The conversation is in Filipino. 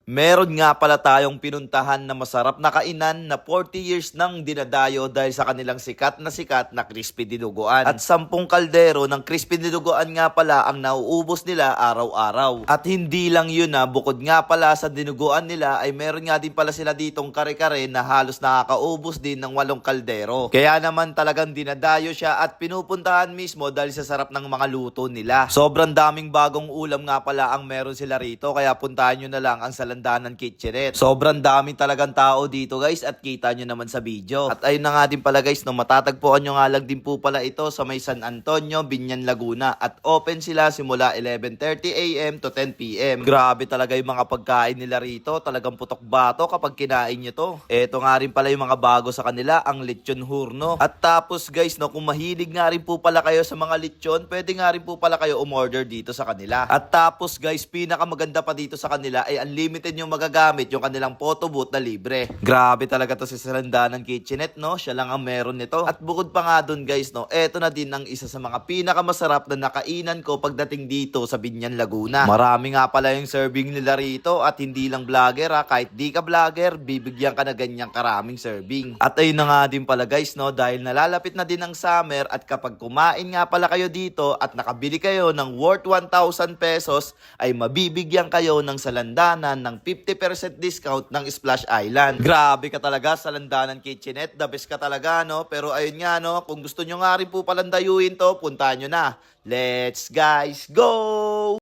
Meron nga pala tayong pinuntahan na masarap na kainan na 40 years nang dinadayo dahil sa kanilang sikat na crispy dinuguan. At 10 kaldero ng crispy dinuguan nga pala ang nauubos nila araw-araw. At hindi lang yun bukod nga pala sa dinuguan nila ay meron nga din pala sila ditong kare-kare na halos nakakaubos din ng 8 kaldero. Kaya naman talagang dinadayo siya at pinupuntahan mismo dahil sa sarap ng mga luto nila. Sobrang daming bagong ulam nga pala ang meron sila rito kaya puntahan nyo na lang ang Salandanan Kitchenette. Sobrang daming talagang tao dito guys at kita nyo naman sa video. At ayun na nga din pala guys, matatagpuan nyo nga lang din po pala ito sa may San Antonio, Binyan, Laguna. At open sila simula 11:30 AM to 10 PM. Grabe talaga yung mga pagkain nila rito. Talagang putok bato kapag kinain nyo to. Eto nga rin pala yung mga bago sa kanila, ang lechon hurno. At tapos guys, kung mahilig nga rin po pala kayo sa mga lechon, pwede nga rin po pala kayo umorder dito sa kanila. At tapos guys, pinakamaganda pa dito sa kanila ay unlimited yung magagamit yung kanilang photo booth na libre. Grabe talaga to si Salandanan Kitchenette, no? Siya lang ang meron nito. At bukod pa nga dun guys, eto na din ang isa sa mga pinakamasarap na nakainan ko pagdating dito sa Binyan, Laguna. Marami nga pala yung serving nila rito at hindi lang vlogger kahit di ka vlogger, bibigyan ka na ganyang karaming serving. At ayun na nga din pala guys, dahil nalalapit na din ang summer at kapag kumain nga pala kayo dito at nakabili kayo ng worth 1,000 pesos ay mabibigyan kayo ng Salandanan ng 50% discount ng Splash Island. Grabe ka talaga, Salandanan Kitchenette. The best ka talaga, no? Pero ayun nga, kung gusto nyo nga rin po palang dayuin to, puntahan nyo na. Let's guys go!